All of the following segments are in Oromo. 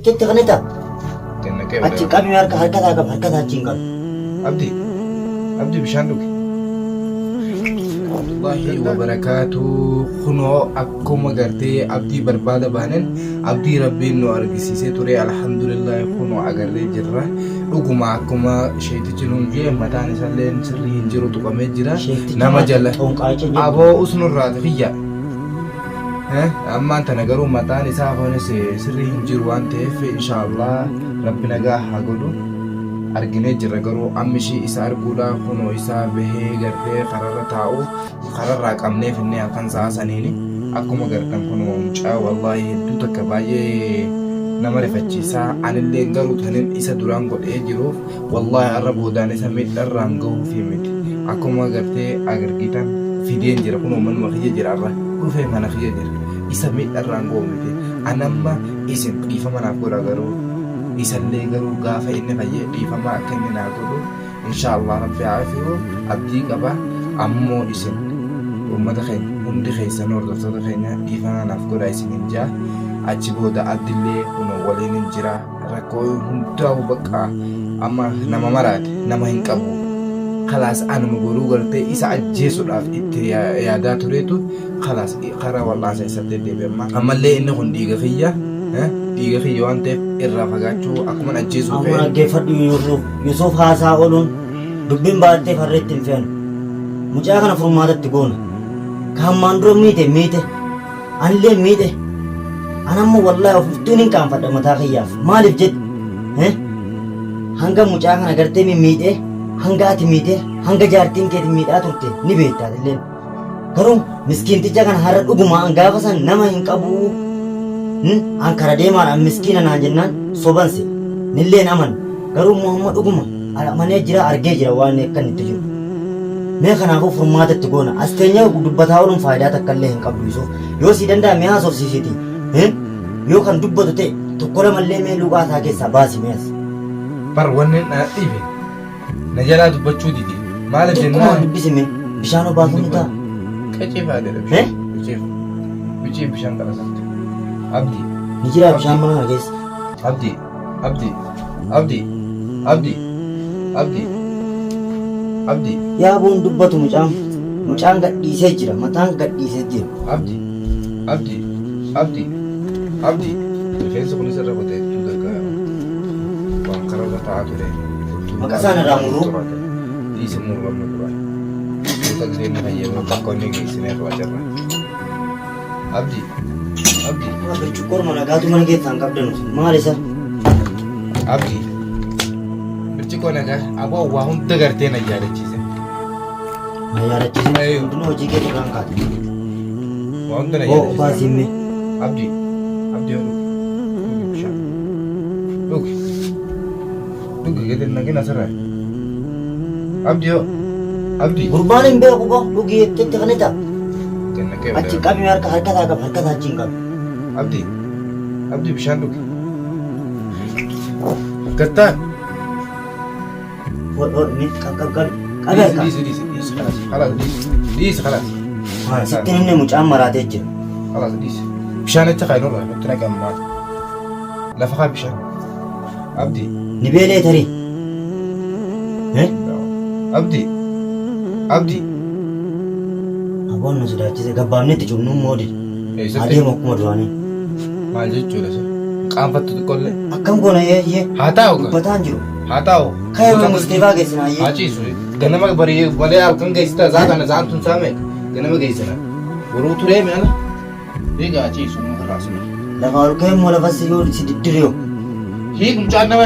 jetti kanita. Kenna kee Achi qabii harkataa qaba harkataa achiin qaba. Abdi bishaan dhuge. Wallahi wa barakaatu kunoo akkuma gartee abdii barbaada baanen abdii rabbiin nu argisiisee ture alhamdulillah kunoo agarree jirra dhuguma akkuma sheetichi nuun jee mataan isaallee sirrii hin jiru tuqamee jira nama jala aboo usnurraa fiyya ammaan tana garuu mataan isaa afanis sirrii hin jiru waan ta'eef inshaallah rabbi nagaa haa godhu arginee jirra garuu ammishii isa arguudhaaf kunoo isaa bahee gartee kararra taa'u kararraa qabneef inni halkan sa'a saniini akkuma gartan kunoo mucaa wallahi hedduu takka baay'ee nama rifachiisaa anillee garuu tanin isa duraan godhee jiruuf wallahi arra boodaan isa miidharraan gahuufi miti akkuma gartee agargitan fideen jira kunoo manuma kiyya jira arra dhufee mana kiyya jira isa miidharraan gahu miti anamma isin dhiifama naaf godha garuu isallee garuu gaafa inni fayyee dhiifama akka inni naa godhu inshaallah rabbi aafiru abdii qaba ammoo isin ummata keenya hundi keessan hordoftoota keenya dhiifama naaf godha isinin jaa achi booda abdillee kunoo waliin hin jira rakkoo hundaa'u bakka amma nama maraate nama hin qabu khalaas anuma godhuu gartee isa ajjeesuudhaaf itti yaadaa tureetu khalaas karaa wal'aansa isatti deebi'amma ammallee inni kun dhiiga kiyya waan ta'eef irraa fagaachuu akkuma ajjeesuu fe'e. Amma dhaggeeffadhu Yusuf haasaa ooluun dubbiin baay'atee farreetti hin fe'an. Mucaa kana furmaatatti goona. Kaammaan dura miite anillee miite. Anammoo wallahi ofittuun hin qaanfadha mataa kiyyaaf. Maaliif jedhu? Hanga mucaa kana gartee miidhee hanga ati miidhee hanga jaartiin keeti miidhaa turte ni beektaat illee. Garuu miskiinticha kana har'a dhuguma gaafa san nama hin qabu. An kara deemaadhaan miskiina naan jennaan sobanse nilleen aman garuu Muhammad dhuguma amanee jira argee jira waan akkan itti jiru. Mee kanaafuu furmaatatti goona as teenyaa dubbataa ooluun faayidaa takka illee hin qabdu Yusuf yoo si danda'a mee haasofsiisiti yoo kan dubbatu ta'e tokko lamallee mee luqaa isaa keessaa baasi mees. Bar wanneen dhiibe na jalaa dubbachuu dide maaliif jennaan tokko dubbisime bishaan obaasuu ni ta'a. Qaceefaa jedha bishaan qalasatti. Abdi. Ni jira bishaan mana keessa. Abdi. Yaa buun dubbatu mucaan gadhiisee jira mataan gadhiisee jira. Abdi. Rifeensa kunis irra qotee jechuu gargaara. Waan kararra taa'aa ture. Maqaa isaan irraa muruu. Dhiisi muruu amma duraan. Gosa giseen fayyadamu bakka inni geessinee irraa jirra. Abdi. Bircuqqoo mana gaatu mana keessaan qabdan maal isa? Abdi. Bircuqqoo nagaa aboo waa hunda gartee na yaadachiise. Na yaadachiise? Hundinuu hojii kee irraan kaate. Waa hunda na yaadachiise. Baasimme. Abdi yoo dhugi gadi nagin asirraa. Abdi. Gurbaan hin beeku koo dhugi jettee kanita. Achi qabii harkataa qaba harkataa achiin qaba. Abdi bishaan dhuge. Gattaan. Dhiisi khalaas. Sitti inni mucaan maraatee jira. Khalaas dhiisi. Bishaan achi kaa'inurraa nutti naqammaa. Lafa kaa bishaan. Abdi. Ni beelee tarii. Abdi. Aboon nu sodaachise gabbaabnetti cumnuun moodi. Adeemu akkuma duraanii. Maal jechuudha sun? Qaanfattu xiqqoollee. Akkam goona yee. Haa taa'u. Dubbataan jiru. Haa taa'u. Kaayoo Mustafaa geessinaa yee. Haa ciisu. Ganama balee halkan geessita zaatana zaantun saame ganama geessina. Boruu turee mi'ala. Egaa ciisu nu karaasuma. Lafa ol ka'e immoo lafa si yoo si diddiriyoo. Mucaan nama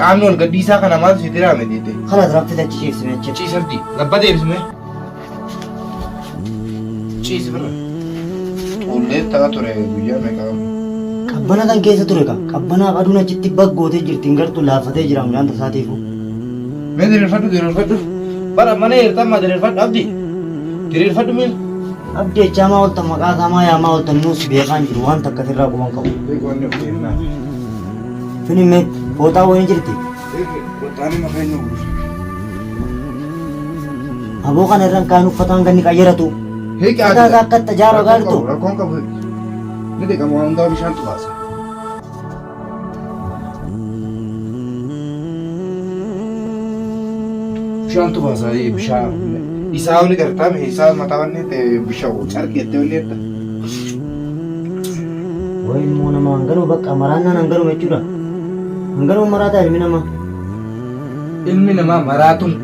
qaamni ol gadhiisaa kana maal si diraame jettee. Kana tiraaffiita achi ciibsime achi. Ciisardi. Gabba deebisime. Ciisi birra. Fuullee ta'a ture guyyaa meeqa qabu. Qabbana kan keessa ture kan qabbanaaf aduun achitti baggootee jirti hin gartuu laafatee jira mucaan tasaatiifuu. Mee diriirfadhu. Bara mana hirtammaa diriirfadhu abdi. Diriirfadhu miila. Abdi jechaa ooltan maqaa kaamaa yaamaa ooltan nuus beekaan jiru waan takka irraa quban qabu. Beekoonni of deemnaa. Fini mee fooxaa wayii jirti. Fooxaan ima keenya guutu. Aboo kana irraan kaan uffataan ganni qayyaratu. Hiikaa akka tajaajila gaaltu. Rakkoon qabu. Ni dhiqama waan hundaa bishaan tubaasa. bishaan tubaasaa bishaan isaa wani gartaame isaa mataa wanni ta'e bishaan carqeettee wanni jedha. Wayi immoo nama hanganuu bakka maraannaan hanganuu jechuudha. Hanganuu maraataa ilmi namaa. Ilmi namaa maraatuun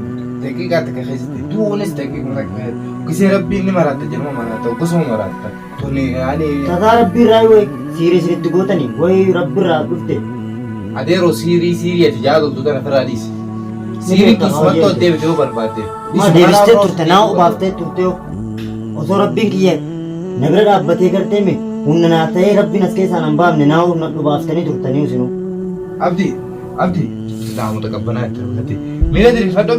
daqiiqaa takka keessatti duunis daqiiqaa takka keessatti gisee rabbii inni maraatta jedhama maraata gosuma maraatta. Tuni yaani. Tataa rabbii irraa wayi siirii sirriitti gootanii wayi rabbii irraa dhufte. Adeeroo siirii ati jaallattu tana firaa dhiisi. Siirii kismattoo deebitee barbaadde. Ma deebistee turte naa obaaftee turte osoo rabbiin kiyya na bira dhaabbatee gartee mi humna naa ta'ee rabbiin as keessaan hin baafne naa humna dhubaaftanii turtanii isinuu. Abdi naamota qabbanaa itti rafate miila diriirfadhu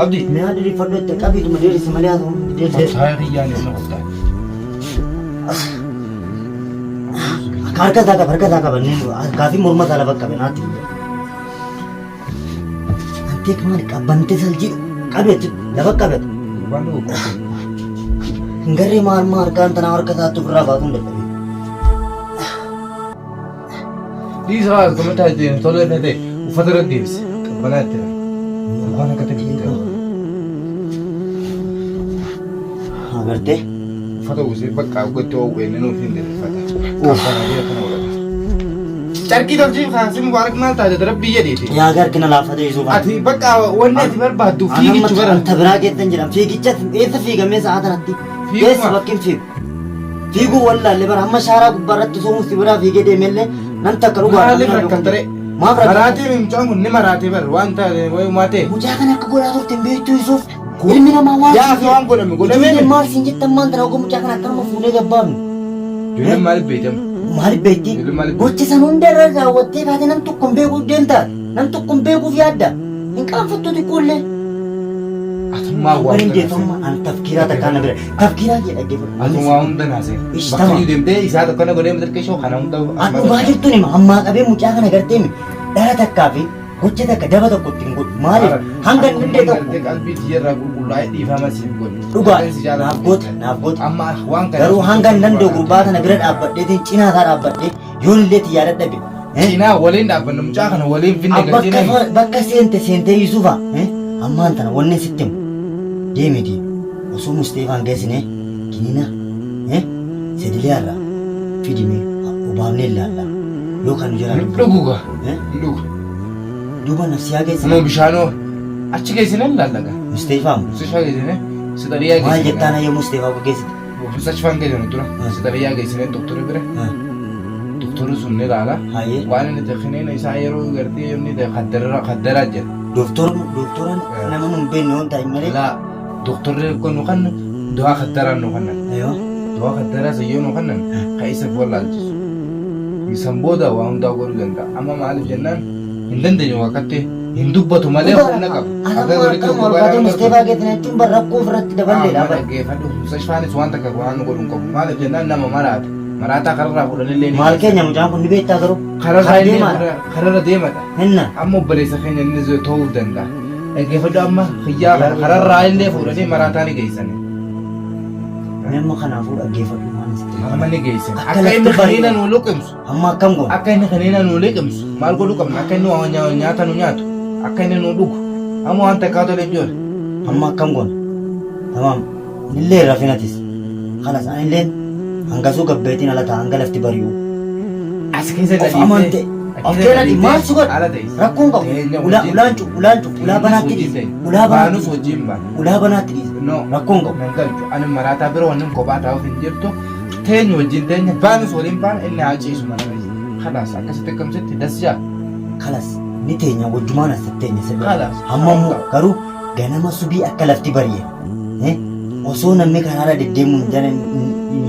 Abdi. Miila diriirfadhu itti qabiituma deerisi malee haa ta'u. Faaya kiyyaan yoo naqotaa. Harka isaa qaba kaafii morma isaa lafa qabe naatti. Anteek maali qabbante saljii qabe lafa qabate. Hingarree maal harkaan tanaa harka isaatti ofirraa baatuun dadhabe. Dhiisa haala kumataa ittiin tola ta'e uffata irra deebise qabbanaa itti waan akka ta'e bitte. Agartee. Uffata uwwisee bakka gotti oowwee nuuf hin diriirfata. Qabbanaa kana oolata. Carqii tolchee kaasee mubaarak maal taate rabbii jedheeti. Yaa gargina laafate Yusuf. Ati bakka wanni ati barbaaddu fiigichu bara. Anta biraa geettan jedhama fiigicha eessa fiigamee sa'a kanatti. Eessa bakkiin fiigu. Fiiguu wallaalle bara amma shaaraa gubbaa irratti osoo mufti biraa fiigee deemellee nan takka dhugaa. Maaliif rakkatare? Maaf rakkatare? Maraatee mucaan kun ni maraatee bara waan taate wayumaa ta'e. Mucaa kana akka godhaa turte hin beektu Yusuf. Ilmi namaa waan. Yaa waan godhame godhamee. Ijoolleen maal siin jettan maan tana oguu mucaa kana akkanuma fuudhee gabbaafne. Ijoolleen maaliif beekamu? Maaliif beekti? Gochi san hunda irra raawwattee baate nam tokko hin beekuuf deemtaa. Nam tokko hin beekuuf yaadda. Hin qaanfattu xiqqoollee. Atummaa waan Waliin deeffamma an tafkiraa takkaa na bira. Tafkiraa jee dhaggeeffatu. Atummaa hunda naasee. Ishtama. Bakka deemtee isaa tokko na godhee matarkee shoo kana hunda. Dhugaa jirtuun hima ammaa qabee mucaa kana gartee mi dhala takkaa fi gocha takka daba tokko ittiin godhu maaliif hanga inni illee tokko. Qalbii xiyyeerraa qulqullaa'ee dhiifama siif godhu. Dhugaa naaf goota. Amma waan kana. Garuu hanga hin danda'u gurbaa kana bira dhaabbadheetiin cinaa isaa dhaabbadhee yoon illee xiyyaa dadhabe. Cinaa waliin dhaabbanna mucaa kana waliin finne gatiin. Bakka seentee Yusufa ammaan tana wanni sitti himu deemiti osoo Musteefaan geessine kinina sedilee irraa fidime obaafnee ilaalla yookaan nu jala dhuguga dhugu duuba nafsiyaa geessine. Ammoo bishaanoo achi geessine ilaallaga. Musteefaan. Musteefaa geessine sixariyaa geessine. Maal jettaan ayyoo Musteefaa geessite. Musteefaan geessine dura sixariyaa geessine doktora bira. Doktorri sun ni ilaala. Waan inni teekiniina isaa yeroo gartee inni kaddaraa jira. Doktoraan nama nun beekne waan ta'e malee. Laa doktorri kun nu kan du'aa kaddaraan nu kannan. Du'aa kaddaraa sayyoo nu kannan kan isa wallaalchisu. Isan booda waa hundaa godhuu danda'a. Amma maaliif jennaan hin dandeenye wakkatti hin dubbatu malee humna qabu. Akka Musteefaa geessine jechuun bara rakkoo ofirratti daballee dhaabata. Dhaggeeffadhu Mustashfaanis waan takka waan godhu hin qabu. Maaliif jennaan nama maraata. Maraataa kararraa fuudhanillee maal keenya mucaan kun ni beektaa garuu kararra deemadha. Hinna Amma obboleessa keenya inni ta'uu danda'a. Dhaggeeffadhu amma xiyyaa kararraa illee fuudhanii maraataa ni geessani. Nama kanaafuu dhaggeeffadhu waan sitti. Amma ni geessani. Akka inni kaniina nuu liqimsu. Amma akkam goona. Akka inni kaniina nuu liqimsu. Maal godhuu qabna? Akka inni nyaata nu nyaatu. Akka inni nuu dhugu. Amma waan takkaa tole ijoole. Amma akkam goona. Tamaam. Illee rafinatis. Kanas anillee hangasuu gabbeetiin ala ta'a hanga lafti bari'u. As keessa Of amante. Of keelati maal si godha? Rakkoon qabu. Ulaa banaatti dhiise. Baanus wajjin baana. Ulaa banaatti dhiise. Rakkoon qabu. Nan galchu. Ani maraataa bira waan kophaa taa'uuf hin jirtu. Teenya wajjin teenya baanus waliin baana inni haa ciisu mana keessa. Kalaas akkasitti akkamsitti dasjaa. Kalas ni teenya wajjumaan as teenya sirrii. Kalaas. Amma immoo garuu ganama subii akka lafti bari'e. Osoo namni karaarra deddeemuun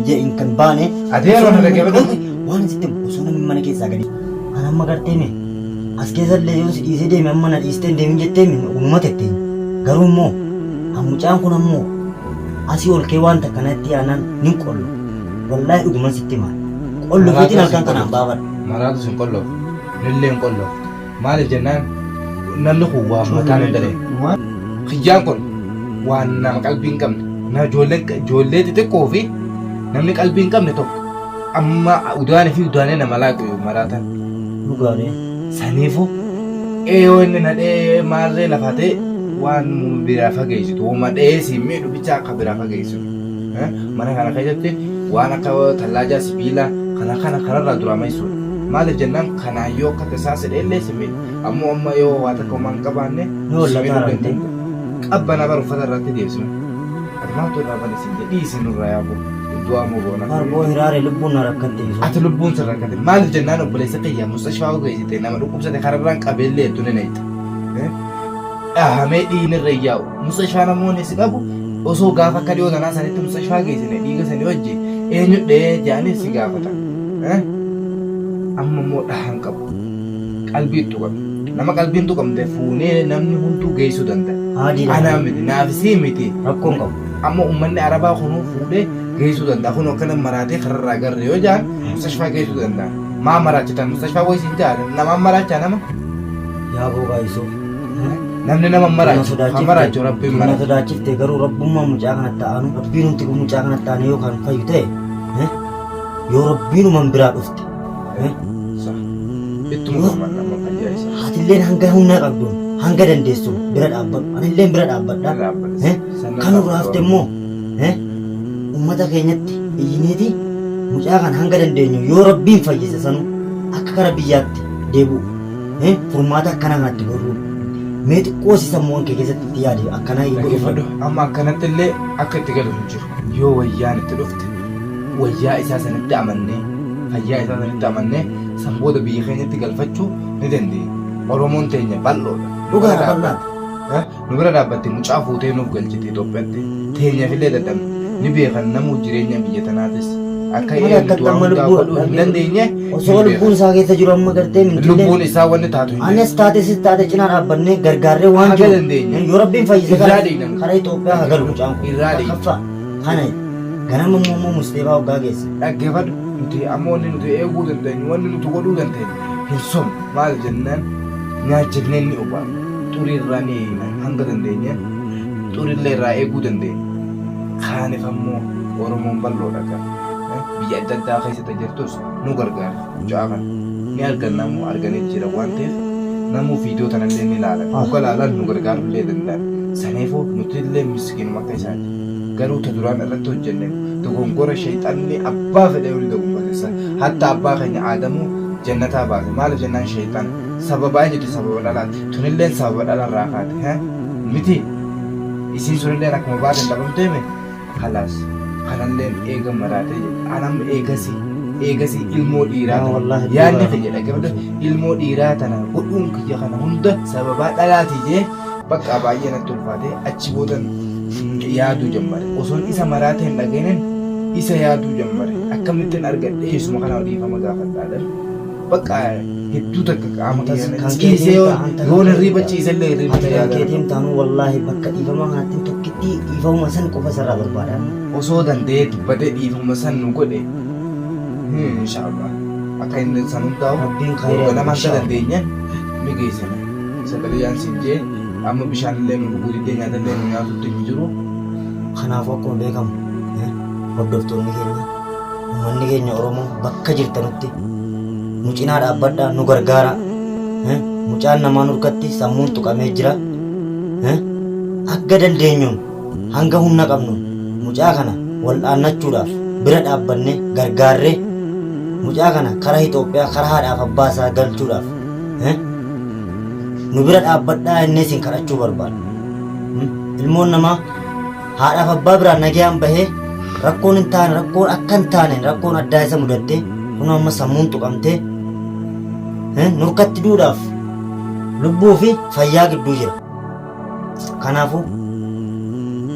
hin kan baane. Adeeroo na dhaggeeffadhu. Waan sitti osoo namni mana keessaa gadi. Kan amma garteeme as keessallee yoo si dhiisee deeme amma na dhiistee deemin jettee uummata ittiin. Garuu immoo mucaan kun ammoo asii ol kee waan takkanatti aanaan ni qollo. Wallaahi dhuguman sitti maal. Qollo fiitiin halkan kanaan baafadha. Maraatu sin qolloof. Lillee hin qolloof. Maaliif jennaan namni kun waa mataan hin dalee. Kiyyaan kun waan nama qalbii hin qabne. Na ijoollee xixiqqoo fi namni qalbii hin qabne tokko amma udaanii fi udaanii nama laaqu maraatan. Dhugaadhee. Saniifu yoo inni nadhee maarree lafaa ta'e waan biraa fageessitu uuma dheesii miidhu bichaa akka biraa fageessitu mana kana keessatti waan akka tallaajaa sibiila kana kanarraa durameessuudha maaliif jennaan kanaan yoo akka tasaa sedheellee sibiila ammoo amma yoo waa takka uumaan qabaanne qabbana bara uffata irratti deebisnu admaatu irraa bane siin jedhii isinirraa yaabu du'aa muboona Arboo hiraare lubbuun na rakkatte ati lubbuun si rakkatte maaliif jennaan obboleessa qiyyaa mustashfaa geessite nama dhukkubsate kararraan qabeellee hedduu ni neeyita dhahamee dhiinirra yaa'u mustashfaa namoonni si qabu osoo gaafa akka dhiyoo tanaa sanitti mustashfaa geessine dhiiga sanii wajji eenyu dhee jaanii si gaafata amma immoo dhahan qabu qalbii tuqamu nama qalbiin tuqamte fuunee namni hunduu geessuu danda'a anaa miti naafisii miti rakkoon qabu amma uummanni arabaa kunuu fuudhee geessuu danda'a kun akkana maraatee kararraa garre yoo jaan mustashfaa geessuu danda'a maa maraachitan mustashfaa wayisiin jaala namaan maraachaa nama yaa boogaa isoo namni nama maraachuu rabbiin mana sodaachiftee garuu rabbummaa mucaa kanatti ta'anu rabbiin humti mucaa kanatti ta'an yoo kan fayyu ta'e yoo rabbiinuman biraa dhufte hatilleen hanga humna qabduun hanga dandeessuun bira dhaabbadhu anilleen bira dhaabbadha kanurraa hafte immoo ummata keenyatti iyyineeti mucaa kan hanga dandeenyu yoo rabbiin fayyise sanu akka kara biyyaatti deebi'u furmaata akkana kanatti gorruu mee xiqqoosi sammuun kee keessatti itti yaade akkanaa godhufadhu amma akkanatti illee akka itti galu hin jiru yoo wayyaan itti dhufte wayyaa isaa sanatti amannee fayyaa isaa sanatti amannee sanboota biyya keenyatti galfachuu ni dandeenya oromoon teenya bal'oodha dhugaadha bal'aadha nu bira dhaabbatte mucaa fuutee nuuf galchite Itoophiyaatti teenyaaf illee dadhabne ni beekan namuu jireenya biyya tanaatis akka eegutu waan hundaa godhuu hin dandeenye osoo lubbuun isaa keessa jiru amma gartee lubbuun isaa wanni taatu hin anis taate sis taate cinaa dhaabbannee gargaarree waan jiru yoo rabbiin fayyise karaa Itoophiyaa hagalu mucaan kun kaffaa kana ganama immoo Musteefaa waggaa geessa dhaggeeffadhu nuti amma wanni nuti eeguu dandeenyu wanni nuti godhuu dandeenyu hin somne maal jennaan nyaachifnee ni obaanu xuriirraa ni hanga dandeenya xuriillee irraa eeguu dandeenya kaaniif ammoo oromoon bal'oodha kan biyya adda addaa keessatti jirtus nu gargaara mucaa kana ni argannamu arganii jira waan ta'eef namuu viidiyoo tanallee ni ilaalan akka ilaalan nu gargaarullee danda'an saniifuu nuti illee miskiinuma akka isaati garuu ta duraan irratti hojjenne dogongora shayxanni abbaa fedhee olii dogongoressa hatta abbaa keenya aadamuu jannataa baase maaliif jennaan shayxan sababaa jedhu sababa dhalaati tunilleen sababa dhalarraa kaate miti isiin sunilleen akkuma baaten dhabamteeme halaas kanalleen eega maraatee anam eegasi ilmoo dhiiraa yaadni kiyya dhaggeeffadhu ilmoo dhiiraa tana godhuun kiyya kana hunda sababaa dhalaatii jee bakka baay'ee natti ulfaatee achi boodan yaaduu jammare osoon isa maraatee hin dhageenin isa yaaduu jammare akkamittiin argadhe isuma kana dhiifama gaafadhaadhan bakka hedduu takka qaama ciisee yoo hirriiba ciisellee hirriiba keetiin taanuu wallaahi bakka dhiifama kanatti tokkitti dhiifama san qofa sarraa barbaadan osoo danda'ee dubbatee dhiifama san nu godhe inshaallah akka inni san hundaa'u rabbiin khayraa nama akka dandeenya ni geessina sagalee yaan siin jee amma bishaan illee nu dhuguu diddee nyaata illee nu nyaatutti hin jiru kanaafuu akkuma beekamu hordoftoonni keenya uummanni keenya Oromoo bakka jirtanutti nu cinaa dhaabbadhaa nu gargaara mucaan namaa nurkatti sammuun tuqamee jira akka dandeenyuun hanga humna qabnu mucaa kana wal'aannachuudhaaf bira dhaabbanne gargaarree mucaa kana karaa Itoophiyaa karaa haadhaaf abbaa isaa galchuudhaaf nu bira dhaabbadhaa innee isin kadhachuu barbaada ilmoon namaa haadhaaf abbaa biraan nagayaan bahee rakkoon hin taane rakkoon akka hin taane rakkoon addaa isa mudattee kun amma sammuun tuqamtee nurkatti duudhaaf lubbuu fi fayyaa gidduu jira kanaafuu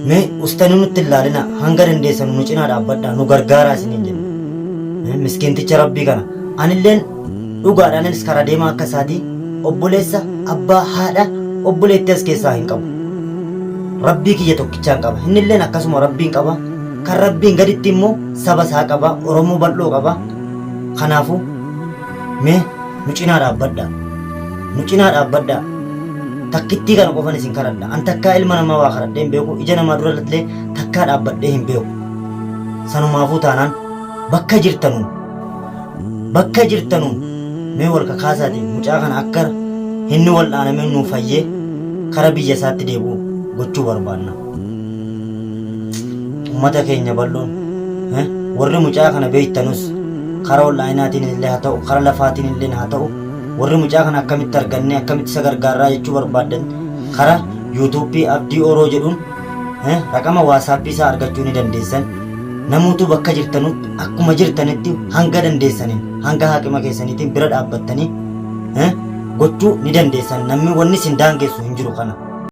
mee ustani nutti ilaalina hanga dandeessan nu cinaa dhaabbadhaa nu gargaaraa isiniin jenna miskiinticha rabbii kana anilleen dhugaadhaanis karaa deemaa akka isaatii obboleessa abbaa haadha obboleetti as keessaa hin qabu rabbii kiyya tokkichaan qaba innilleen akkasuma rabbiin qaba kan rabbiin gaditti immoo saba isaa qaba oromoo bal'oo qaba kanaafuu mee nu cinaa dhaabbadhaa takkittii kana qofan isin kadhadha an takkaa ilma namaa waa kadhadhee hin beeku ija namaa durallee takkaa dhaabbadhee hin beeku sanumaafuu taanaan bakka jirtanuun mee wal kakaasaati mucaa kana akka inni wal'aanamee nuu fayyee kara biyya isaatti deebi'u gochuu barbaanna. Uummata keenya bal'oon warri mucaa kana beektanus karaa onlaayinaatiin illee haa ta'u karaa lafaatiin illee haa ta'u warri mucaa kana akkamitti argannee akkamitti isa gargaarraa jechuu barbaadan karaa yuutuubii Abdii Oroo jedhuun raqama waasaappii isaa argachuu ni dandeessan. Namoota bakka jirtanutti akkuma jirtanitti hanga dandeessaniin hanga haqima keessaniitiin bira dhaabbattanii gochuu ni dandeessan. Namni wanni isin daangessu hin jiru kana.